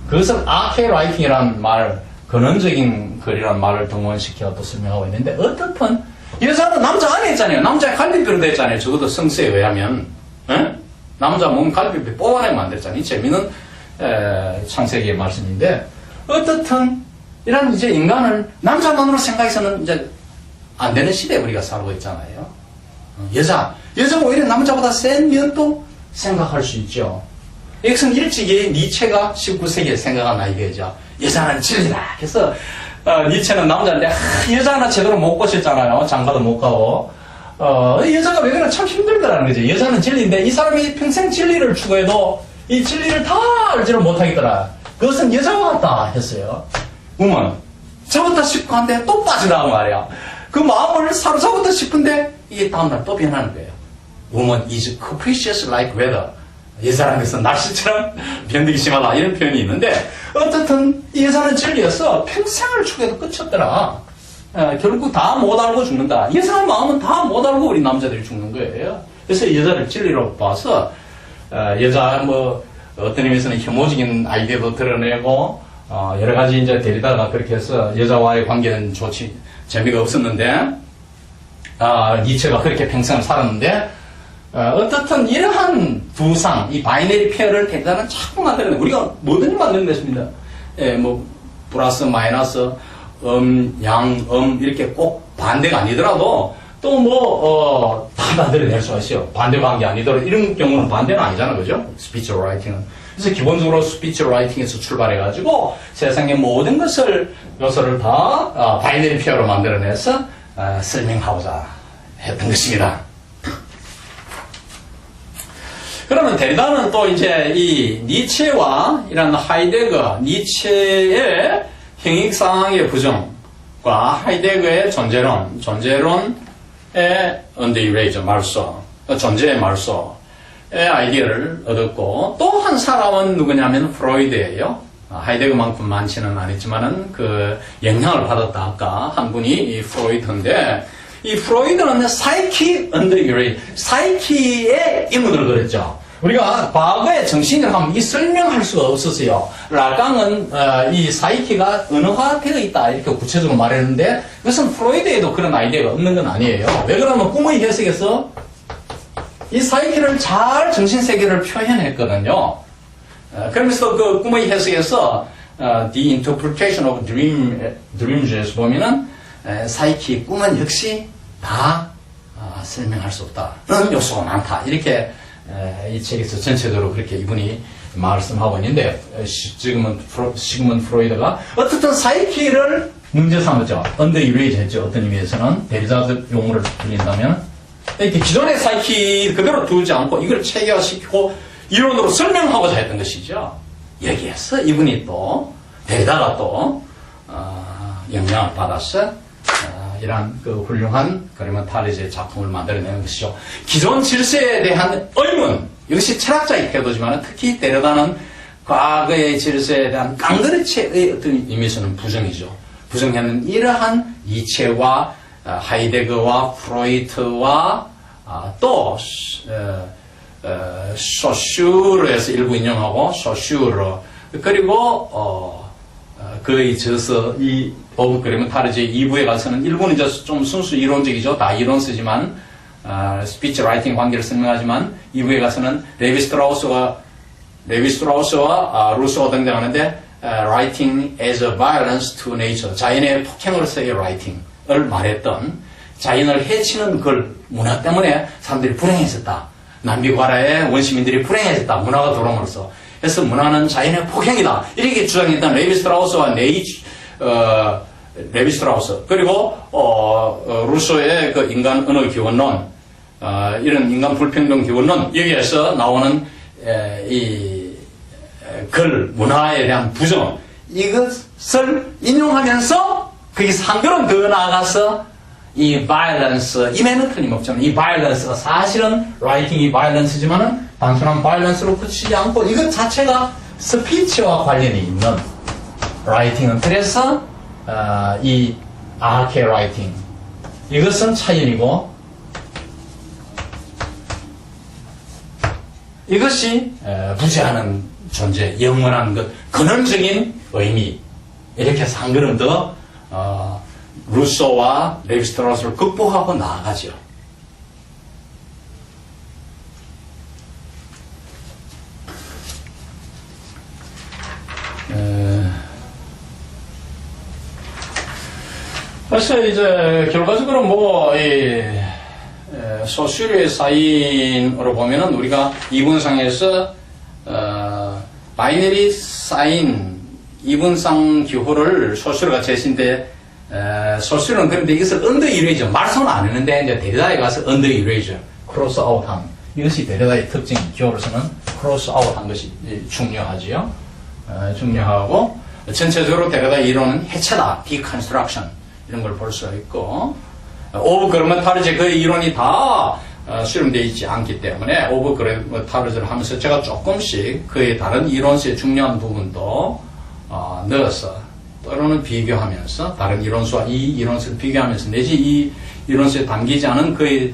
그것을 아케 라이팅이라는 말, 근원적인 글이라는 말을 동원시켜 또 설명하고 있는데, 어떻든 여자는 남자 안에 있잖아요. 남자의 갈비뼈로 되어 있잖아요. 적어도 성서에 의하면. 남자 몸 갈비뼈 뽑아내면 만들었잖아요. 재미있는 창세기의 말씀인데, 어떻든 이런 이제 인간을 남자만으로 생각해서는 이제 안 되는 시대에 우리가 살고 있잖아요. 여자가 오히려 남자보다 센 면도 생각할 수 있죠. 이것은 일찍이 니체가 19세기에 생각한 아이디어죠. 여자는 진리다. 그래서 니체는 남자인데 여자 하나 제대로 못 꼬셨잖아요. 장가도 못 가고. 여자가 왜 그러나 참 힘들다라는 거죠. 여자는 진리인데 이 사람이 평생 진리를 추구해도 이 진리를 다 알지를 못하겠더라. 그것은 여자와 같다 했어요. 우먼 잡았다 싶고 한데 또 빠지라고 말이야. 그 마음을 사로잡았다 싶은데 이게 다음날 또 변하는 거예요. Woman is capricious like weather. 여자라는 것은 날씨처럼 변덕이 심하다 이런 표현이 있는데, 어쨌든 이 여자는 진리였어. 평생을 추구해도 끝이 없더라. 결국 다 못 알고 죽는다. 여자 마음은 다 못 알고 우리 남자들이 죽는 거예요. 그래서 여자를 진리로 봐서 여자 뭐 어떤 의미에서는 혐오적인 아이디어도 드러내고 여러 가지 이제 데리다가 그렇게 해서 여자와의 관계는 좋지 재미가 없었는데 니체가 그렇게 평생을 살았는데 어떻든 이러한 두상, 이 바이너리 페어를 데리다는 자꾸 만들어내. 우리가 뭐든지 만들어냈습니다. 예, 뭐 플러스 마이너스 양, 이렇게 꼭 반대가 아니더라도 또 뭐 다 만들어낼 수가 있어요. 반대 관계 아니더라도 이런 경우는 반대는 아니잖아, 그죠? 스피치 라이팅은. 그래서 기본적으로 스피치 라이팅에서 출발해가지고 세상의 모든 요소를 다 바이너리 페어로 만들어내서 설명하고자 했던 것입니다. 그러면 데리다는 또 이제 이 니체와 이런 하이데거, 니체의 형익상황의 부정과 하이데거의 존재론의 언더이레이저 말소, 존재의 말소의 아이디어를 얻었고, 또 한 사람은 누구냐면 프로이드예요. 하이데거만큼 많지는 않았지만은 그 영향을 받았다 아까 한 분이 이 프로이드인데, 이 프로이드는 사이키 언더이레이저, 사이키의 인문을 그렸죠. 우리가 과거의 정신을 하면 이 설명할 수가 없었어요. 라강은 이 사이키가 언어화되어 있다 이렇게 구체적으로 말했는데 그것은 프로이드에도 그런 아이디어가 없는 건 아니에요. 왜 그러면 꿈의 해석에서 이 사이키를 잘 정신세계를 표현했거든요. 그러면서 그 꿈의 해석에서 The Interpretation of Dreams에서 보면은 사이키 꿈은 역시 다 설명할 수 없다는 요소가 많다. 이렇게 이 책에서 전체적으로 그렇게 이분이 말씀하고 있는데 지금은 시그먼드 프로이드가 어떻든 사이키를 문제 삼았죠. 언더 이레이저 했죠. 어떤 의미에서는 대리자적 용어를 빌린다면 이렇게 기존의 사이키 그대로 두지 않고 이걸 체계화시키고 이론으로 설명하고자 했던 것이죠. 여기에서 이분이 또 대리다가 또 영향을 받아서 이러한 그 훌륭한 그러면 탈리즈의 작품을 만들어내는 것이죠. 기존 질서에 대한 의문, 이것이 철학자의 태도지만 특히 데려다는 과거의 질서에 대한 깡그리체의 어떤 의미에서는 부정이죠. 부정하는 이러한 니체와 하이데거와 프로이트와 또 소슈르에서 일부 인용하고 소슈르 그리고 그의 저서 이 오브 그러면 타르지 2부에 가서는 1부는 이제 좀 순수 이론적이죠. 다 이론 쓰지만 스피치 라이팅 관계를 설명하지만 2부에 가서는 레비 스트라우스와 루소가 등장하는데 writing as a violence to nature 자연의 폭행으로서의 라이팅을 말했던 자연을 해치는 그 문화 때문에 사람들이 불행해졌다. 남비과라의 원시민들이 불행해졌다. 문화가 들어옴으로써 그래서 문화는 자연의 폭행이다. 이렇게 주장했던 레비 스트라우스 그리고 루소의 그 인간 언어 기원론 이런 인간 불평등 기원론 여기에서 나오는 이 글 문화에 대한 부정 이것을 인용하면서 거기서 한 걸음 더 나아가서 이 바이런스 임에는 틀림없지만 이 바이런스가 사실은 라이팅이 바이런스지만은 단순한 바이런스로 그치지 않고 이것 자체가 스피치와 관련이 있는 라이팅은 그래서 이 아케 라이팅 이것은 차이이고 이것이 부재하는 존재 영원한 것 근원적인 의미 이렇게 해서 한 걸음 더 루소와 레비 스트라우스를 극복하고 나아가죠. 그래서 이제 결과적으로 뭐 소슈르의 사인으로 보면은 우리가 이분상에서 바이너리 사인 이분상 기호를 소슈르가 제시인데 소슈르는 그런데 이것을 언더 이레이저 말씀은 안 했는데 이제 데리다에 가서 언더 이레이저 크로스 아웃한 이것이 데리다의 특징 기호로서는 크로스 아웃한 것이 중요하지요. 중요하고 전체적으로 데리다 이론은 해체다 디컨스트럭션 이런 걸 볼 수 있고 오브 그러면 타르제 그 이론이 다 수렴되어 있지 않기 때문에 오브 그러면 타르제를 하면서 제가 조금씩 그의 다른 이론서의 중요한 부분도 넣어서 때로는 비교하면서 다른 이론수와 이 이론수를 비교하면서 내지 이 이론수에 담기지 않은 그의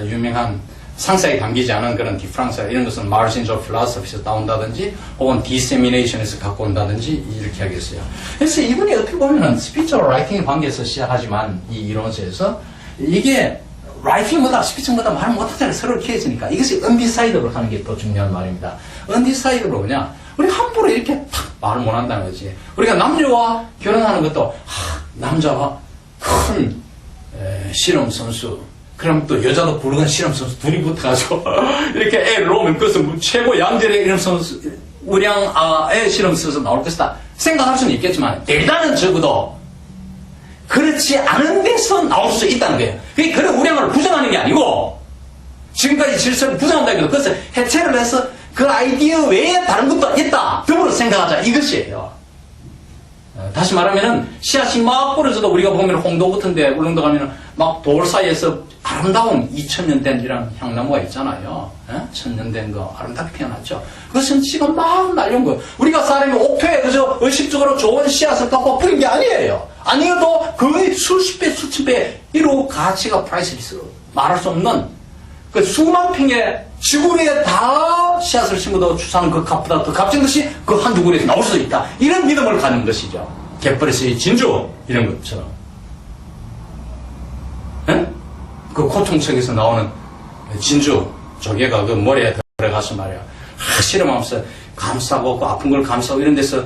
유명한 상세하게 담기지 않은 그런 디프랑스 이런 것은 margins of philosophy에서 따온다든지 혹은 dissemination에서 갖고 온다든지 이렇게 하겠어요. 그래서 이분이 어떻게 보면은 스피처와 라이팅의 관계에서 시작하지만 이 이론서에서 이게 라이팅보다 스피처보다 말 못하잖아요. 서로 키워지니까 이것이 undecided로 하는 게 더 중요한 말입니다. undecided로 뭐냐? 우리 함부로 이렇게 탁 말을 못한다는 거지. 우리가 남자와 결혼하는 것도 남자가 큰 실험 선수 그럼 또 여자도 부르는 실험 선수 둘이 붙어가지고 이렇게 애를 놓으면 그것은 최고 양질의 이런 선수 우량 애 실험 선수 나올 것이다 생각할 수는 있겠지만 대단한 적어도 그렇지 않은 데서 나올 수 있다는 거예요. 그게 그런 우량을 부정하는 게 아니고 지금까지 질서를 부정한다는 거 그것을 해체를 해서 그 아이디어 외에 다른 것도 있다 더불어 생각하자 이것이에요. 다시 말하면은 씨앗이 막 뿌려져도 우리가 보면 홍도 같은 데 울릉도 가면은 막 돌 사이에서 아름다운 2000년 된 이런 향나무가 있잖아요. 1000년 된 거 아름답게 피어났죠. 그것은 지금 막 날려온 거예요. 우리가 사람이 옥토에 그저 의식적으로 좋은 씨앗을 갖고 뿌린 게 아니에요. 아니어도 거의 수십 배, 수천 배 이로 가치가 프라이스리스로 말할 수 없는 그 수만 평의 지구에 다 씨앗을 심어도 주사는 그 값보다 더 값진 것이 그 한두 그루에서 나올 수도 있다. 이런 믿음을 갖는 것이죠. 갯벌에서의 진주 이런 것처럼. 그 코통책에서 나오는 진주 조개가 그 머리에 들어가서 말이야. 실험하면서 감싸고 그 아픈 걸 감싸고 이런 데서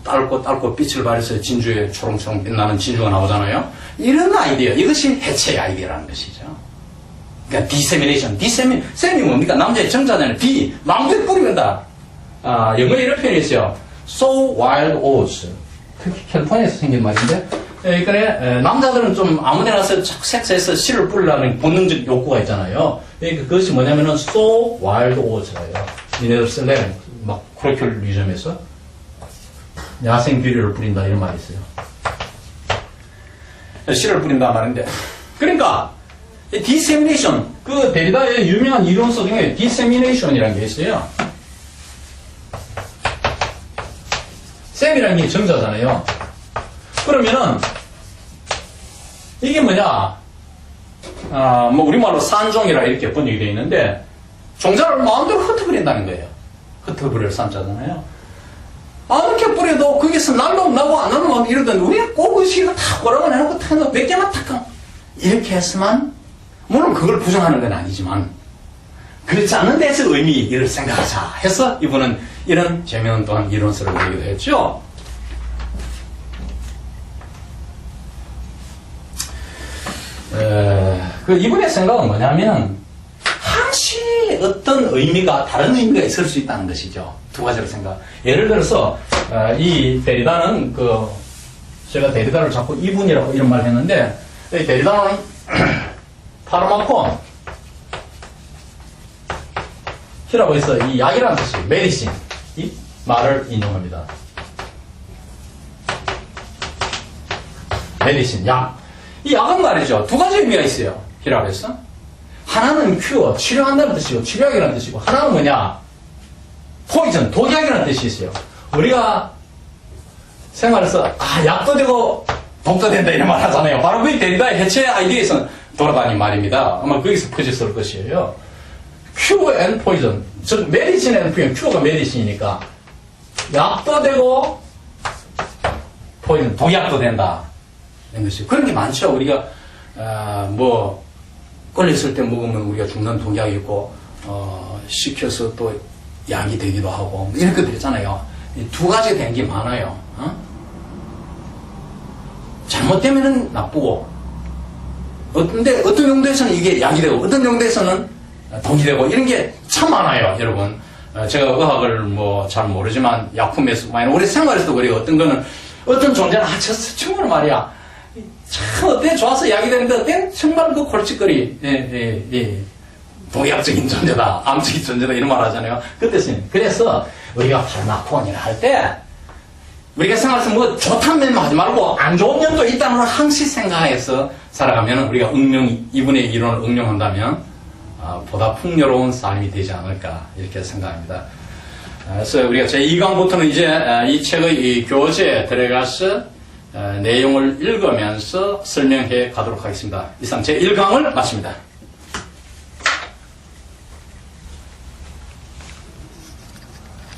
딸고 빛을 발해서 진주에 초롱초롱 빛나는 진주가 나오잖아요. 이런 아이디어 이것이 해체의 아이디어라는 것이죠. 그러니까 dissemination, 셈이 뭡니까? 남자의 정자잖아요. 망토에 뿌리면다. 영어에 이런 표현이 있어요. sow wild oats. 특히 캘리포니아에서 생긴 말인데, 그러니까 남자들은 좀 아무데나 가서 섹스해서 씨를 뿌리려는 본능적 욕구가 있잖아요. 그러니까 그것이 뭐냐면은 sow wild oats예요. 니네들 쓸래? 막 코레큘리즘에서 야생 비료를 뿌린다 이런 말이 있어요. 씨를 뿌린다 말인데, 그러니까. dissemination, 그 데리다의 유명한 이론서 중에 dissemination이라는 게 있어요. 셈이라는 게 정자잖아요. 그러면은 이게 뭐냐? 뭐 우리말로 산종이라 이렇게 번역이 되어 있는데 종자를 마음대로 흩어버린다는 거예요. 흩어버릴 산자잖아요. 아무렇게 뿌려도 거기서 날로 나고 안 나고 이러던 우리가 꼭 의식을 다 꼬라고 해놓고 몇 개만 탁 이렇게 했으면 물론 그걸 부정하는 건 아니지만 그렇지 않은 데서 의미를 생각하자 해서 이분은 이런 재미있는 또한 이론서를 내기도 했죠. 그 이분의 생각은 뭐냐면 항시 어떤 의미가 다른 의미가 있을 수 있다는 것이죠. 두 가지로 생각. 예를 들어서 이 데리다는 제가 데리다를 자꾸 이분이라고 이런 말을 했는데 이 데리다는 파르마콘 이라고 해서 이 약이라는 뜻이 메디신 이 말을 인용합니다. 메디신 약. 이 약은 말이죠. 두 가지 의미가 있어요. 이라고 해서 하나는 큐어 치료한다는 뜻이고 치료약이라는 뜻이고 하나는 뭐냐 포이즌 독약이라는 뜻이 있어요. 우리가 생활에서 약도 되고 독도 된다 이런 말 하잖아요. 바로 그 데리다의 해체 아이디어에서 돌아다닌 말입니다. 아마 거기서 퍼졌을 것이에요. 큐어 앤 포이즌. 즉, 메디신 앤 포이즌. 큐어가 메디신이니까. 약도 되고, 포이즌, 독약도 된다. 이런 것이. 그런 게 많죠. 우리가, 걸렸을 때 먹으면 우리가 죽는 독약이 있고, 시켜서 또 약이 되기도 하고, 이런 것들 있잖아요. 이 두 가지 된 게 많아요. 잘못되면은 나쁘고, 근데 어떤 용도에서는 이게 약이 되고 어떤 용도에서는 독이 되고 이런 게 참 많아요, 여러분. 제가 의학을 잘 모르지만 약품에서 많이 우리 생활에서도 그래요. 어떤 거는 어떤 존재는 저 정말 말이야 참 어때 좋아서 약이 되는데 어때 정말 그 골칫거리 독약적인 존재다, 암적인 존재다 이런 말 하잖아요. 그래서 우리가 파르마콘이라 할 때 우리가 생활에서 좋다는 면만 하지 말고 안 좋은 면도 있다는 걸 항상 생각해서 살아가면 우리가 이분의 이론을 응용한다면 보다 풍요로운 삶이 되지 않을까 이렇게 생각합니다. 그래서 우리가 제2강부터는 이제 이 책의 이 교재에 들어가서 내용을 읽으면서 설명해 가도록 하겠습니다. 이상 제1강을 마칩니다.